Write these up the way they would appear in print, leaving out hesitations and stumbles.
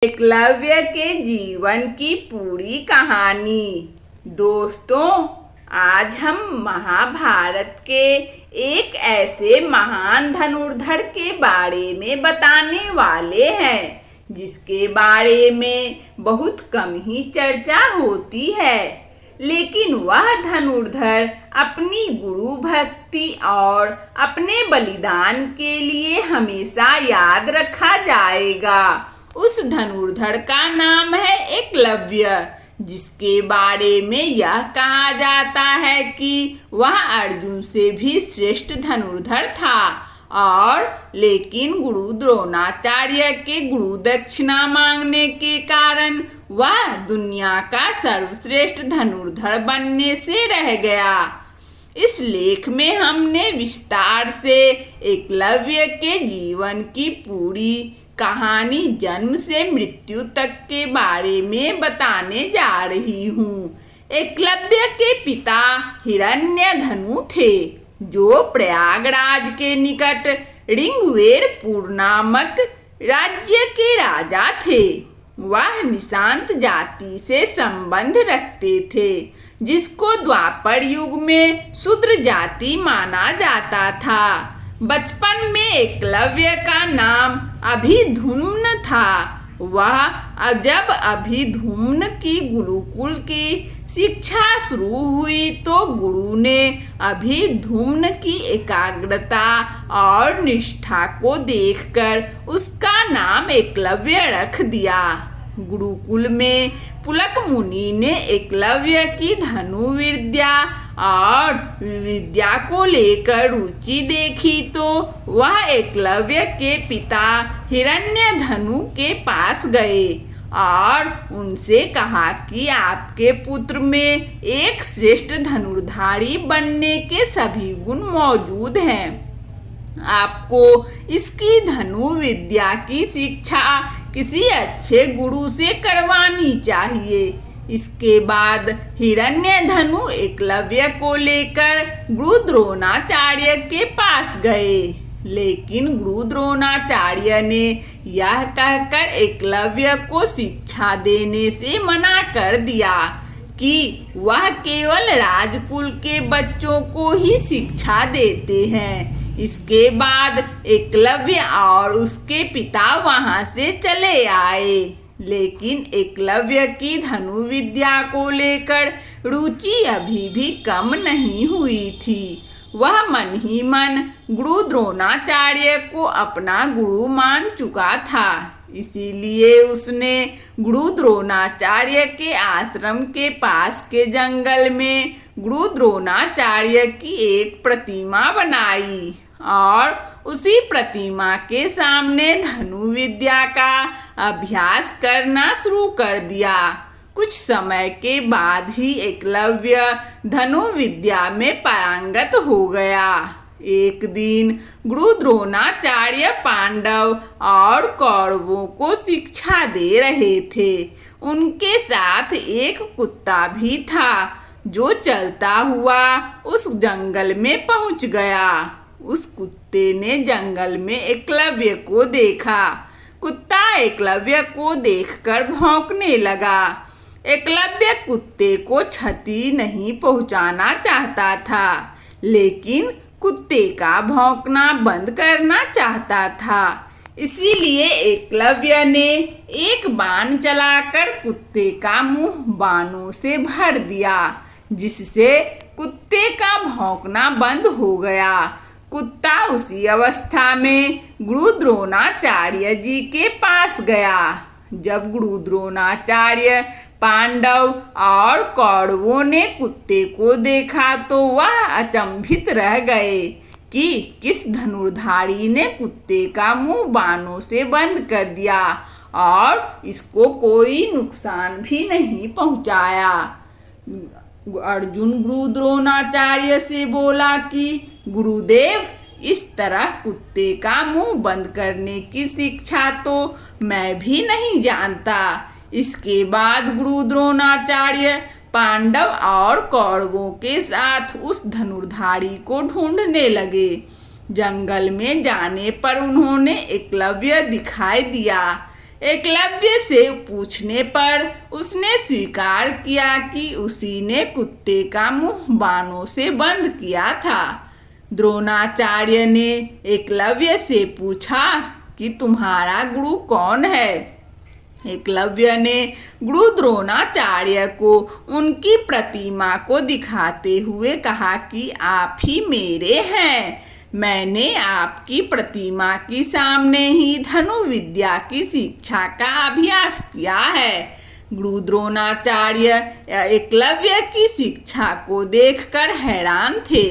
एकलव्य के जीवन की पूरी कहानी। दोस्तों, आज हम महाभारत के एक ऐसे महान धनुर्धर के बारे में बताने वाले हैं जिसके बारे में बहुत कम ही चर्चा होती है, लेकिन वह धनुर्धर अपनी गुरु भक्ति और अपने बलिदान के लिए हमेशा याद रखा जाएगा। उस धनुर्धर का नाम है एकलव्य, जिसके बारे में यह कहा जाता है कि वह अर्जुन से भी श्रेष्ठ धनुर्धर था और लेकिन गुरु द्रोणाचार्य के गुरु दक्षिणा मांगने के कारण वह दुनिया का सर्वश्रेष्ठ धनुर्धर बनने से रह गया। इस लेख में हमने विस्तार से एकलव्य के जीवन की पूरी कहानी जन्म से मृत्यु तक के बारे में बताने जा रही हूँ। एकलव्य के पिता हिरण्यधनु थे, जो प्रयागराज के निकट ऋग्वेदपुर नामक राज्य के राजा थे। वह निशांत जाति से संबंध रखते थे, जिसको द्वापर युग में शूद्र जाति माना जाता था। बचपन में एकलव्य का नाम अभिधुम्न था। वह जब अभिधुम्न की गुरुकुल की शिक्षा शुरू हुई तो गुरु ने अभिधुम्न की एकाग्रता और निष्ठा को देखकर उसका नाम एकलव्य रख दिया। गुरुकुल में पुलक मुनि ने एकलव्य की धनुर्विद्या और विद्या को लेकर रुचि देखी तो वह एकलव्य के पिता हिरण्यधनु के पास गए और उनसे कहा कि आपके पुत्र में एक श्रेष्ठ धनुर्धारी बनने के सभी गुण मौजूद हैं। आपको इसकी धनु विद्या की शिक्षा किसी अच्छे गुरु से करवानी चाहिए। इसके बाद हिरण्यधनु एकलव्य को लेकर गुरु द्रोणाचार्य के पास गए, लेकिन गुरु द्रोणाचार्य ने यह कहकर एकलव्य को शिक्षा देने से मना कर दिया कि वह केवल राजकुल के बच्चों को ही शिक्षा देते हैं। इसके बाद एकलव्य और उसके पिता वहां से चले आए, लेकिन एकलव्य की धनुर्विद्या को लेकर रुचि अभी भी कम नहीं हुई थी। वह मन ही मन गुरु द्रोणाचार्य को अपना गुरु मान चुका था। इसीलिए उसने गुरु द्रोणाचार्य के आश्रम के पास के जंगल में गुरु द्रोणाचार्य की एक प्रतिमा बनाई और उसी प्रतिमा के सामने धनुर्विद्या का अभ्यास करना शुरू कर दिया। कुछ समय के बाद ही एकलव्य धनुर्विद्या में पारंगत हो गया। एक दिन गुरु द्रोणाचार्य पांडव और कौरवों को शिक्षा दे रहे थे। उनके साथ एक कुत्ता भी था, जो चलता हुआ उस जंगल में पहुंच गया। उस कुत्ते ने जंगल में एकलव्य को देखा। कुत्ता एकलव्य को देखकर भौंकने लगा। एकलव्य कुत्ते को क्षति नहीं पहुंचाना चाहता था, लेकिन कुत्ते का भौंकना बंद करना चाहता था। इसीलिए एकलव्य ने एक बाण चलाकर कुत्ते का मुंह बाणों से भर दिया, जिससे कुत्ते का भौंकना बंद हो गया। कुत्ता उसी अवस्था में गुरु द्रोणाचार्य जी के पास गया। जब गुरु द्रोणाचार्य, पांडव और कौरवों ने कुत्ते को देखा तो वह अचंभित रह गए कि किस धनुर्धारी ने कुत्ते का मुंह बाणों से बंद कर दिया और इसको कोई नुकसान भी नहीं पहुंचाया। अर्जुन गुरु द्रोणाचार्य से बोला कि गुरुदेव, इस तरह कुत्ते का मुंह बंद करने की शिक्षा तो मैं भी नहीं जानता। इसके बाद गुरु द्रोणाचार्य पांडव और कौरवों के साथ उस धनुर्धारी को ढूंढने लगे। जंगल में जाने पर उन्होंने एकलव्य दिखाई दिया। एकलव्य से पूछने पर उसने स्वीकार किया कि उसी ने कुत्ते का मुंह बाणों से बंद किया था। द्रोणाचार्य ने एकलव्य से पूछा कि तुम्हारा गुरु कौन है। एकलव्य ने गुरु द्रोणाचार्य को उनकी प्रतिमा को दिखाते हुए कहा कि आप ही मेरे हैं। मैंने आपकी प्रतिमा के सामने ही धनुर्विद्या की शिक्षा का अभ्यास किया है। गुरु द्रोणाचार्य एकलव्य की शिक्षा को देखकर हैरान थे।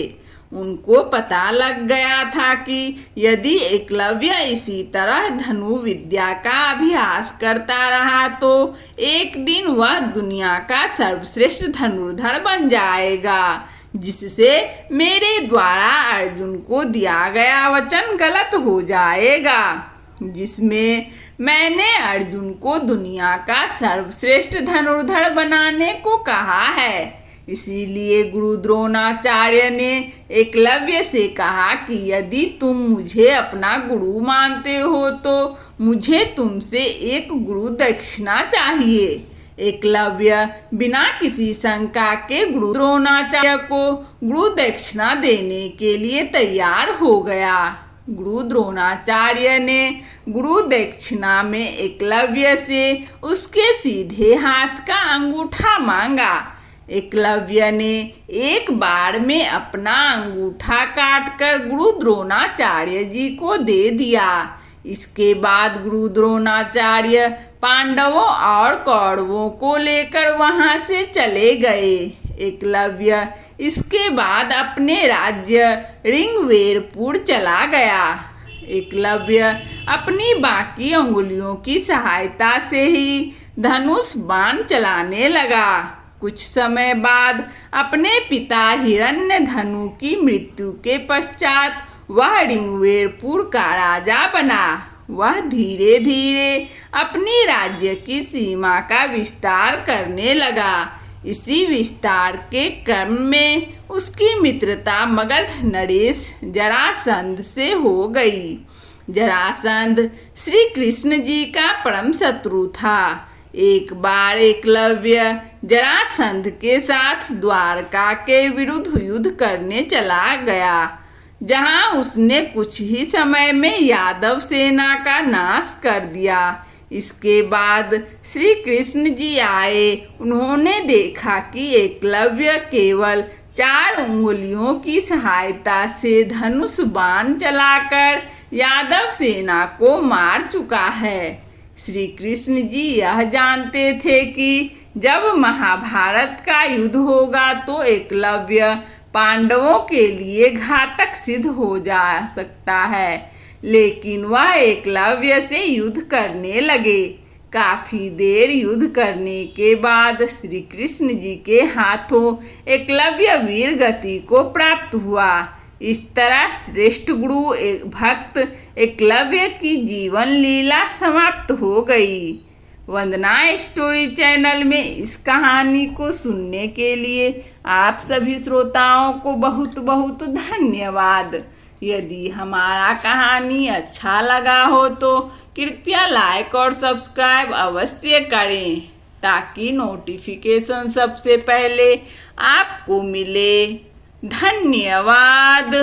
उनको पता लग गया था कि यदि एकलव्य इसी तरह धनुर्विद्या का अभ्यास करता रहा तो एक दिन वह दुनिया का सर्वश्रेष्ठ धनुर्धर बन जाएगा, जिससे मेरे द्वारा अर्जुन को दिया गया वचन गलत हो जाएगा, जिसमें मैंने अर्जुन को दुनिया का सर्वश्रेष्ठ धनुर्धर बनाने को कहा है। इसीलिए गुरु द्रोणाचार्य ने एकलव्य से कहा कि यदि तुम मुझे अपना गुरु मानते हो तो मुझे तुमसे एक गुरु दक्षिणा चाहिए। एकलव्य बिना किसी शंका के गुरु द्रोणाचार्य को गुरु दक्षिणा देने के लिए तैयार हो गया। गुरु द्रोणाचार्य ने गुरु दक्षिणा में एकलव्य से उसके सीधे हाथ का अंगूठा मांगा। एकलव्य ने एक बार में अपना अंगूठा काटकर गुरु द्रोणाचार्य जी को दे दिया। इसके बाद गुरु द्रोणाचार्य पांडवों और कौरवों को लेकर वहां से चले गए। एकलव्य इसके बाद अपने राज्य ऋग्वेरपुर चला गया। एकलव्य अपनी बाकी अंगुलियों की सहायता से ही धनुष बाण चलाने लगा। कुछ समय बाद अपने पिता हिरण्यधनु की मृत्यु के पश्चात वह ऋग्वेरपुर का राजा बना। वह धीरे धीरे अपनी राज्य की सीमा का विस्तार करने लगा। इसी विस्तार के क्रम में उसकी मित्रता मगध नरेश जरासंध से हो गई। जरासंध श्री कृष्ण जी का परम शत्रु था। एक बार एकलव्य जरासंध के साथ द्वारका के विरुद्ध युद्ध करने चला गया, जहां उसने कुछ ही समय में यादव सेना का नाश कर दिया। इसके बाद श्री कृष्ण जी आए। उन्होंने देखा कि एकलव्य केवल 4 उंगलियों की सहायता से धनुष बाण चलाकर यादव सेना को मार चुका है। श्री कृष्ण जी यह जानते थे कि जब महाभारत का युद्ध होगा तो एकलव्य पांडवों के लिए घातक सिद्ध हो जा सकता है, लेकिन वह एकलव्य से युद्ध करने लगे। काफी देर युद्ध करने के बाद श्री कृष्ण जी के हाथों एकलव्य वीर गति को प्राप्त हुआ। इस तरह श्रेष्ठ गुरु भक्त एकलव्य की जीवन लीला समाप्त हो गई। वंदना स्टोरी चैनल में इस कहानी को सुनने के लिए आप सभी श्रोताओं को बहुत बहुत धन्यवाद। यदि हमारा कहानी अच्छा लगा हो तो कृपया लाइक और सब्सक्राइब अवश्य करें, ताकि नोटिफिकेशन सबसे पहले आपको मिले। धन्यवाद।